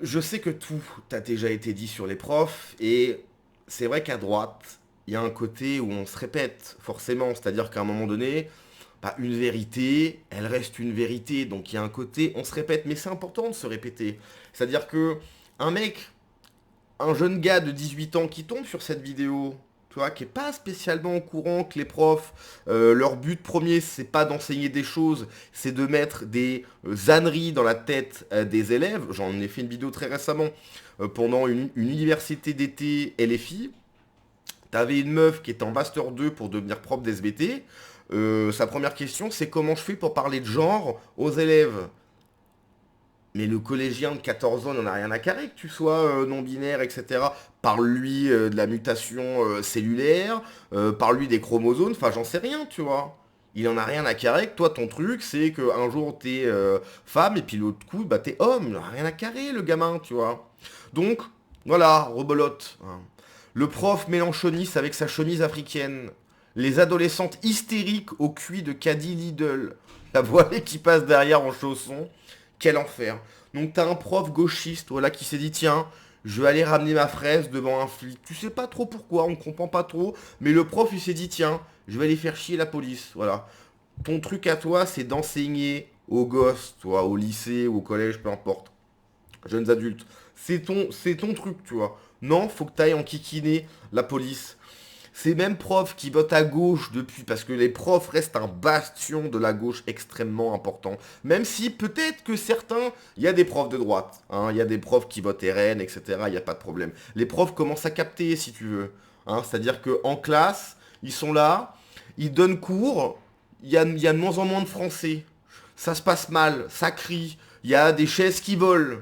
Je sais que tout a déjà été dit sur les profs, et c'est vrai qu'à droite, il y a un côté où on se répète, forcément. C'est-à-dire qu'à un moment donné, bah, une vérité, elle reste une vérité. Donc il y a un côté, on se répète, mais c'est important de se répéter. C'est-à-dire que un mec, un jeune gars de 18 ans qui tombe sur cette vidéo, tu vois, qui est pas spécialement au courant que les profs, leur but premier, c'est pas d'enseigner des choses, c'est de mettre des âneries dans la tête des élèves. J'en ai fait une vidéo très récemment pendant une université d'été LFI. T'avais une meuf qui était en Master 2 pour devenir prof d'SVT. Sa première question, c'est comment je fais pour parler de genre aux élèves. Mais le collégien de 14 ans n'en a rien à carrer que tu sois non-binaire, etc. Parle-lui de la mutation cellulaire, parle-lui des chromosomes, enfin j'en sais rien, tu vois. Il en a rien à carrer que toi ton truc c'est qu'un jour t'es femme et puis l'autre coup bah t'es homme, il en a rien à carrer le gamin, tu vois. Donc voilà, rebolote, hein. Le prof mélanchoniste avec sa chemise africaine. Les adolescentes hystériques au cuit de caddie Lidl. La voilée qui passe derrière en chaussons. Quel enfer. Donc t'as un prof gauchiste, voilà, qui s'est dit, tiens, je vais aller ramener ma fraise devant un flic. Tu sais pas trop pourquoi, on comprend pas trop, mais le prof il s'est dit, tiens, je vais aller faire chier la police, voilà. Ton truc à toi, c'est d'enseigner aux gosses, toi, au lycée ou au collège, peu importe, jeunes adultes. C'est ton truc, tu vois. Non, faut que t'ailles enquiquiner la police. Ces mêmes profs qui votent à gauche depuis, parce que les profs restent un bastion de la gauche extrêmement important. Même si peut-être que certains, il y a des profs de droite, hein, il y a des profs qui votent RN, etc. Il n'y a pas de problème. Les profs commencent à capter, si tu veux. Hein, c'est-à-dire qu'en classe, ils sont là, ils donnent cours, il y a de moins en moins de français. Ça se passe mal, ça crie, il y a des chaises qui volent.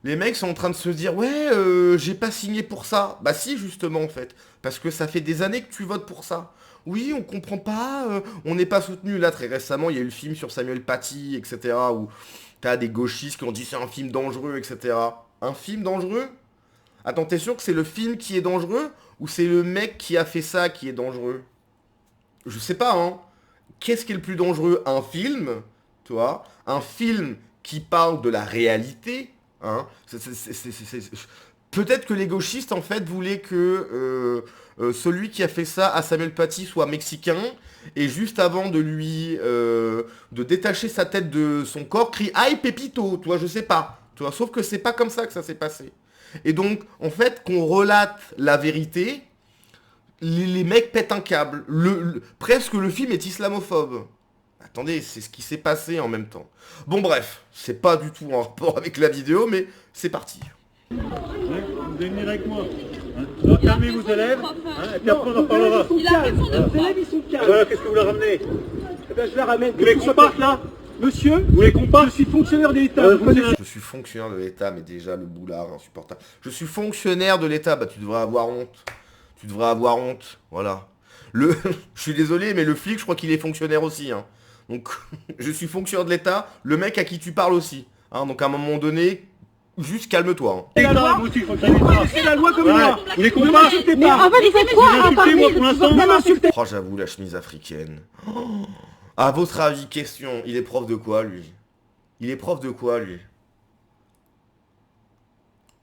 Les mecs sont en train de se dire ouais j'ai pas signé pour ça. Bah si justement en fait. Parce que ça fait des années que tu votes pour ça. Oui on comprend pas, on n'est pas soutenu. Là très récemment il y a eu le film sur Samuel Paty, etc. Où t'as des gauchistes qui ont dit c'est un film dangereux, etc. Un film dangereux? Attends, t'es sûr que c'est le film qui est dangereux? Ou c'est le mec qui a fait ça qui est dangereux? Je sais pas, hein. Qu'est-ce qui est le plus dangereux? Un film, tu vois, un film qui parle de la réalité, hein. Peut-être que les gauchistes, en fait, voulaient que celui qui a fait ça à Samuel Paty soit mexicain, et juste avant de lui... de détacher sa tête de son corps, crie «Aïe, Pépito!» Tu vois, je sais pas. Tu vois, sauf que c'est pas comme ça que ça s'est passé. Et donc, en fait, qu'on relate la vérité, les mecs pètent un câble. Presque le film est islamophobe. Attendez, c'est ce qui s'est passé en même temps. Bon bref, c'est pas du tout en rapport avec la vidéo, mais c'est parti. Vous allez venir avec moi. Hein. Alors calmez vos élèves, hein, et puis après on en parlera. Il a raison de Les élèves ils sont calmes. Voilà, qu'est-ce que vous leur ramenez? Eh bien, je la ramène. Vous voulez qu'on parte là? Monsieur, Vous voulez qu'on parte? je suis fonctionnaire de l'État. Je suis fonctionnaire de l'État, mais déjà le boulard insupportable. Je suis fonctionnaire de l'État, bah tu devrais avoir honte. Tu devrais avoir honte, voilà. Je suis désolé, mais le flic, je crois qu'il est fonctionnaire aussi, hein. Donc, je suis fonctionnaire de l'État, le mec à qui tu parles aussi. Hein, donc à un moment donné, juste calme-toi. Hein. La loi, Moi aussi, il faut que ça aille pas. c'est la loi comme Ouais. moi. Vous voulez qu'on Ne parte? m'insultez Mais pas. en fait, vous faites quoi Vous à insultez, moi, pour l'instant? Ne m'insultez Oh, j'avoue, la chemise africaine. Oh. À votre avis, question, il est prof de quoi, lui? Il est prof de quoi, lui?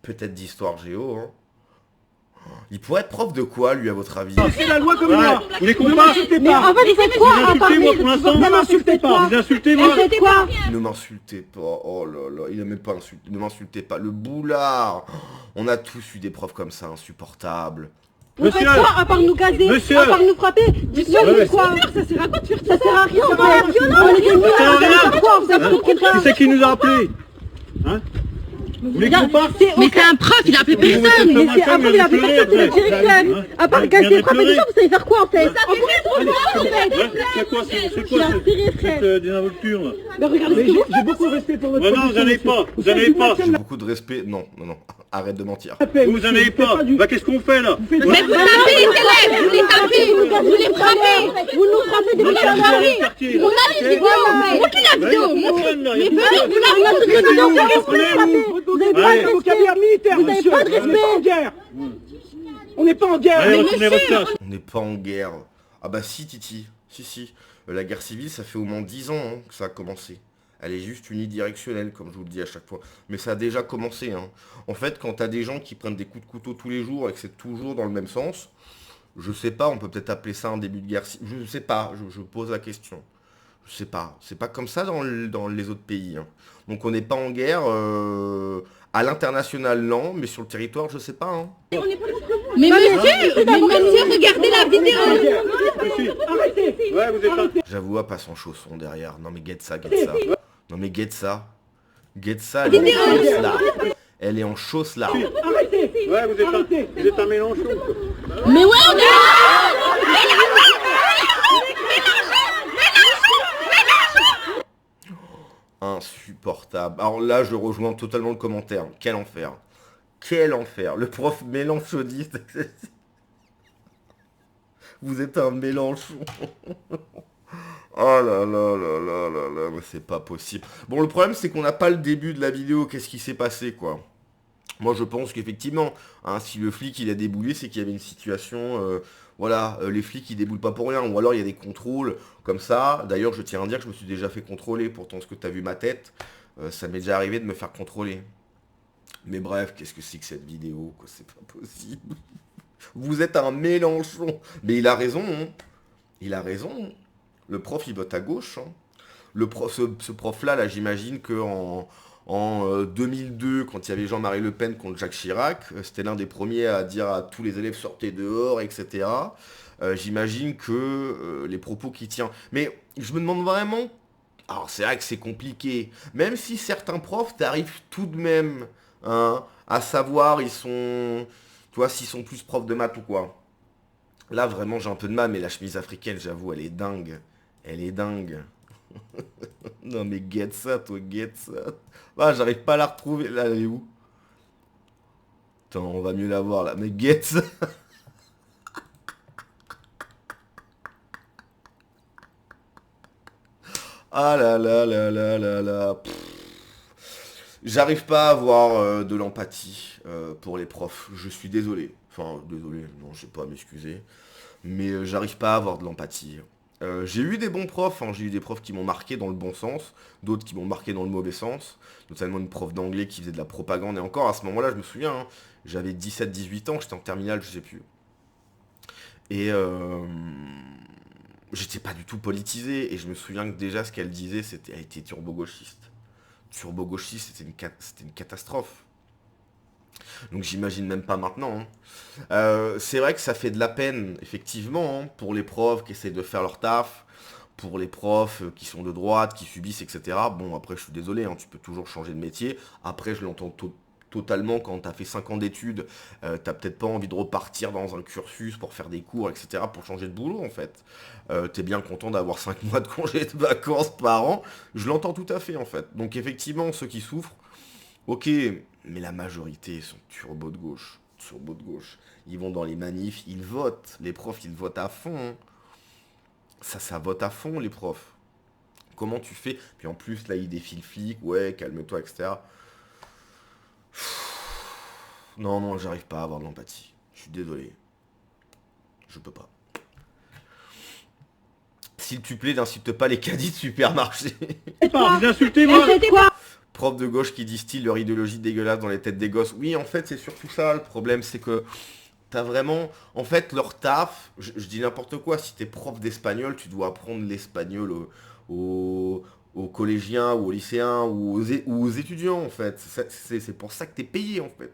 Peut-être d'histoire géo, hein. Il pourrait être prof de quoi, lui, à votre avis? C'est la loi comme Ouais. moi. Vous voulez qu'on Ne parte? m'insultez Mais en pas. fait, vous faites quoi Vous à insultez, parler moi, pour l'instant? Ne m'insultez pas. Vous insultez moi? Vous faites quoi? Ne m'insultez pas, oh là là, il a même pas insulté, ne m'insultez pas, le boulard. On a tous eu des profs comme ça, insupportables. Vous faites Monsieur. quoi à part nous gazer? Monsieur. À part nous frapper? Dites-moi, vous Ouais, faites quoi? Ça sert à quoi de faire ça? Ça sert à rien, on va être violent. Ça sert à rien. Quoi? Vous avez Hein? pris quelqu'un? Qui c'est qui nous a appelés? Hein? Vous voulez qu'on parte? Mais c'est un prof, il a appelé Vous mettez personne. comme Mais un c'est câble, après, il a fait vous allez personne, c'est le pleurer, directeur. après. À part Hein? gazer, Viens frapper des pleurer. gens, vous savez faire quoi en fait? Ouais, c'est quoi cette désinvolture là? Mais regardez ce Mais que vous j'ai beaucoup de respect pour votre Ouais, non, vous en avez position, pas, monsieur. vous en avez pas. J'ai beaucoup de respect, non, non, non, arrête de mentir. Vous en avez pas. Bah qu'est-ce qu'on fait là? Mais vous tapez les élèves, vous les tapez, vous les frappez. Vous nous frappez des Vous gens. êtes dans le quartier. On a les vidéos, montrez la vidéo. Personne là, il y a Mais personne. venez, vous la montrez Vous êtes vidéo. où? Prenez-vous. Vous n'avez pas Allez. de vocabulaire militaire, Vous n'avez monsieur. pas de On n'est pas en guerre. On n'est pas en guerre. Allez, retournez votre classe. On n'est pas en guerre. Ah bah si, Titi, si, si. La guerre civile, ça fait au moins 10 ans hein, que ça a commencé. elle est juste unidirectionnelle, comme je vous le dis à chaque fois. Mais ça a déjà commencé, hein. En fait, quand t'as des gens qui prennent des coups de couteau tous les jours et que c'est toujours dans le même sens, je sais pas, on peut peut-être appeler ça un début de guerre. Je sais pas, je pose la question. Je sais pas. C'est pas comme ça dans les autres pays, hein. Donc on n'est pas en guerre. À l'international, non, mais sur le territoire, je sais pas, hein. Mais monsieur, regardez la vidéo. Monsieur, Arrêtez. ouais, vous êtes un... J'avoue, elle passe en chausson derrière. Non mais get ça, get ça. Non mais get ça. Get ça, elle est en chausse là. Elle est en chausse là. Arrêtez. Ouais, vous êtes un Mélenchon. Mais ouais, on est... Insupportable. Alors là, je rejoins totalement le commentaire. Quel enfer. Quel enfer. Le prof mélanchoniste. Vous êtes un Mélenchon. Oh là là là là là là, mais c'est pas possible. Bon, le problème, c'est qu'on n'a pas le début de la vidéo. Qu'est-ce qui s'est passé, quoi? Moi, je pense qu'effectivement, hein, si le flic, il a déboulé, c'est qu'il y avait une situation... voilà, les flics, ils déboulent pas pour rien. Ou alors, il y a des contrôles comme ça. D'ailleurs, je tiens à dire que je me suis déjà fait contrôler. Pourtant, ce que tu as vu ma tête, ça m'est déjà arrivé de me faire contrôler. Mais bref, qu'est-ce que c'est que cette vidéo, quoi? C'est pas possible. Vous êtes un Mélenchon. Mais il a raison, hein. Il a raison. Le prof, il vote à gauche, hein. Ce prof-là, là, j'imagine qu'en 2002, quand il y avait Jean-Marie Le Pen contre Jacques Chirac, c'était l'un des premiers à dire à tous les élèves sortez dehors, etc. J'imagine que les propos qu'il tient... Mais je me demande vraiment... Alors c'est vrai que c'est compliqué. Même si certains profs t'arrivent tout de même, hein, à savoir, ils sont... Tu vois, s'ils sont plus profs de maths ou quoi. Là, vraiment, j'ai un peu de mal, mais la chemise africaine, j'avoue, elle est dingue. Elle est dingue. Non, mais get ça, toi, get ça. Ah, j'arrive pas à la retrouver. Là, elle est où? Attends, on va mieux la voir, là. Mais get ça. Ah là là là là là là. J'arrive pas à avoir de l'empathie pour les profs. Je suis désolé. Enfin, désolé, non, je sais pas à m'excuser. Mais j'arrive pas à avoir de l'empathie. J'ai eu des bons profs, hein. J'ai eu des profs qui m'ont marqué dans le bon sens, d'autres qui m'ont marqué dans le mauvais sens, notamment une prof d'anglais qui faisait de la propagande, et encore à ce moment-là, je me souviens, hein, j'avais 17-18 ans, j'étais en terminale, je sais plus. Et j'étais pas du tout politisé, et je me souviens que déjà ce qu'elle disait, elle était turbo-gauchiste. Turbo-gauchiste, c'était une catastrophe. Donc j'imagine même pas maintenant, hein. C'est vrai que ça fait de la peine, effectivement, hein, pour les profs qui essaient de faire leur taf, pour les profs qui sont de droite, qui subissent, etc. Bon, après, je suis désolé, hein, tu peux toujours changer de métier. Après, je l'entends totalement, quand t'as fait 5 ans d'études, t'as peut-être pas envie de repartir dans un cursus pour faire des cours, etc. pour changer de boulot, en fait. T'es bien content d'avoir 5 mois de congé de vacances par an. Je l'entends tout à fait, en fait. Donc, effectivement, ceux qui souffrent, ok, mais la majorité sont turbo de gauche. Turbo de gauche. Ils vont dans les manifs, ils votent. Les profs, ils votent à fond, hein. Ça vote à fond, les profs. Comment tu fais? Puis en plus, là, ils défilent flic, ouais, calme-toi, etc. Non, non, j'arrive pas à avoir de l'empathie. Je suis désolé. Je peux pas. S'il te plaît, n'insulte pas les caddies de supermarché. Vous insultez-moi. Prof de gauche qui distille leur idéologie dégueulasse dans les têtes des gosses. Oui, en fait, c'est surtout ça, le problème, c'est que t'as vraiment... En fait, leur taf, je dis n'importe quoi, si t'es prof d'espagnol, tu dois apprendre l'espagnol aux collégiens, ou aux lycéens, ou aux étudiants, en fait. C'est pour ça que t'es payé, en fait.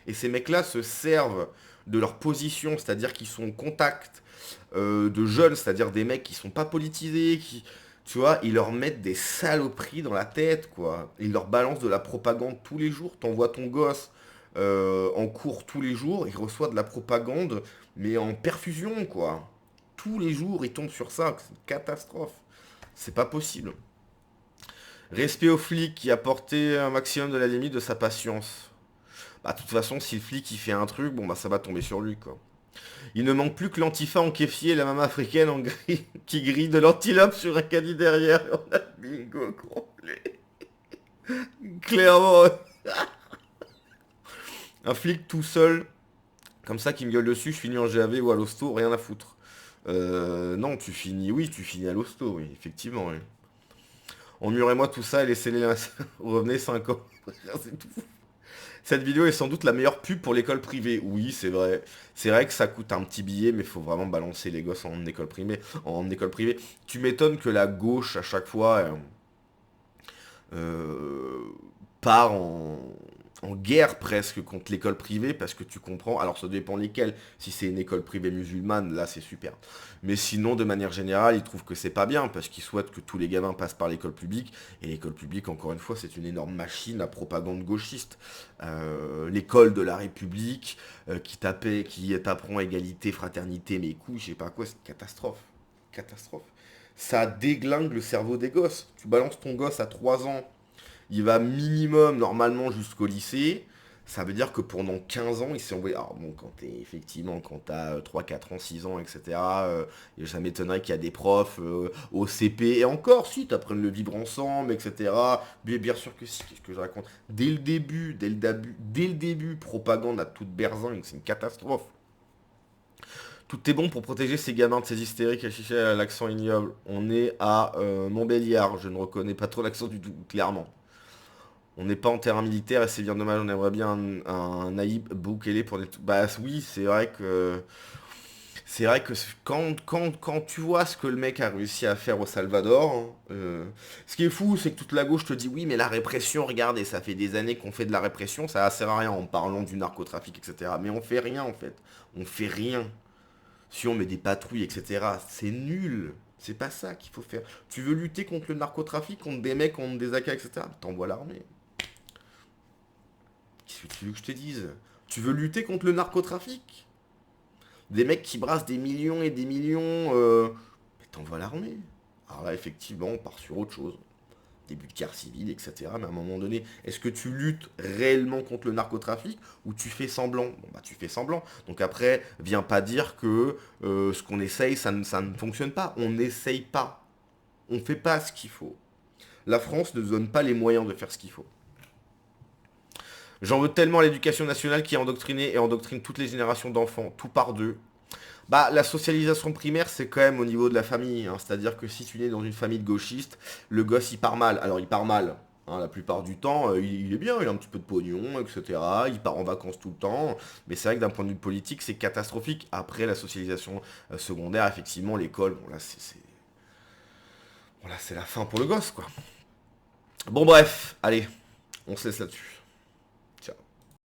Et ces mecs-là se servent de leur position, c'est-à-dire qu'ils sont en contact de jeunes, c'est-à-dire des mecs qui sont pas politisés, qui... Tu vois, ils leur mettent des saloperies dans la tête, quoi. Ils leur balancent de la propagande tous les jours. T'envoies ton gosse en cours tous les jours, il reçoit de la propagande, mais en perfusion, quoi. Tous les jours, il tombe sur ça. C'est une catastrophe. C'est pas possible. Respect au flic qui a porté un maximum de la limite de sa patience. Bah, de toute façon, si le flic, il fait un truc, bon, bah, ça va tomber sur lui, quoi. Il ne manque plus que l'antifa en kéfier et la maman africaine en gris, qui grille de l'antilope sur un caddie derrière. On a bingo complet. Clairement. Un flic tout seul, comme ça, qui me gueule dessus, je finis en GAV ou à l'hosto, rien à foutre. Non, tu finis à l'hosto, oui, effectivement, oui. Emmurez-moi tout ça et laissez-les revenez 5 ans. C'est tout. Cette vidéo est sans doute la meilleure pub pour l'école privée. Oui, c'est vrai. C'est vrai que ça coûte un petit billet, mais il faut vraiment balancer les gosses en école privée. Tu m'étonnes que la gauche, à chaque fois, part en guerre presque contre l'école privée, parce que tu comprends, alors ça dépend lesquelles, si c'est une école privée musulmane, là c'est super. Mais sinon, de manière générale, ils trouvent que c'est pas bien, parce qu'ils souhaitent que tous les gamins passent par l'école publique, et l'école publique, encore une fois, c'est une énorme machine à propagande gauchiste. L'école de la République, qui t'apprend égalité, fraternité, mes couilles, je sais pas quoi, c'est une catastrophe. Catastrophe. Ça déglingue le cerveau des gosses. Tu balances ton gosse à 3 ans, il va minimum, normalement, jusqu'au lycée. Ça veut dire que pendant 15 ans, il s'est envoyé... Alors bon, quand t'as 3, 4 ans, 6 ans, etc., ça m'étonnerait qu'il y a des profs au CP, et encore, si, t'apprennes le vivre ensemble, etc. Mais bien sûr que si, qu'est-ce que je raconte? Dès le début, propagande à toute berzingue, c'est une catastrophe. Tout est bon pour protéger ces gamins de ces hystériques affichés à l'accent ignoble. On est à Montbéliard, je ne reconnais pas trop l'accent du tout, clairement. On n'est pas en terrain militaire et c'est bien dommage, on aimerait bien un Naïb Boukele pour des... Bah oui, c'est vrai que... C'est vrai que quand tu vois ce que le mec a réussi à faire au Salvador, ce qui est fou, c'est que toute la gauche te dit oui, mais la répression, regardez, ça fait des années qu'on fait de la répression, ça ne sert à rien en parlant du narcotrafic, etc. Mais on fait rien en fait, on fait rien. Si on met des patrouilles, etc., c'est nul. C'est pas ça qu'il faut faire. Tu veux lutter contre le narcotrafic, contre des mecs, contre des AK, etc., t'envoies l'armée. Qu'est-ce que tu veux que je te dise? Tu veux lutter contre le narcotrafic? Des mecs qui brassent des millions et des millions, mais t'envoies l'armée. Alors là, effectivement, on part sur autre chose. Début de guerre civile, etc. Mais à un moment donné, est-ce que tu luttes réellement contre le narcotrafic ou tu fais semblant? Bon, bah tu fais semblant. Donc après, viens pas dire que ce qu'on essaye, ça ne fonctionne pas. On n'essaye pas. On fait pas ce qu'il faut. La France ne donne pas les moyens de faire ce qu'il faut. J'en veux tellement à l'éducation nationale qui est endoctrinée et endoctrine toutes les générations d'enfants, tout par deux. Bah, la socialisation primaire, c'est quand même au niveau de la famille. Hein. C'est-à-dire que si tu nais dans une famille de gauchistes, le gosse, il part mal. Alors, il part mal. Hein, la plupart du temps, il est bien, il a un petit peu de pognon, etc. Il part en vacances tout le temps. Mais c'est vrai que d'un point de vue politique, c'est catastrophique. Après, la socialisation secondaire, effectivement, l'école, bon là, c'est la fin pour le gosse, quoi. Bon, bref, allez, on se laisse là-dessus.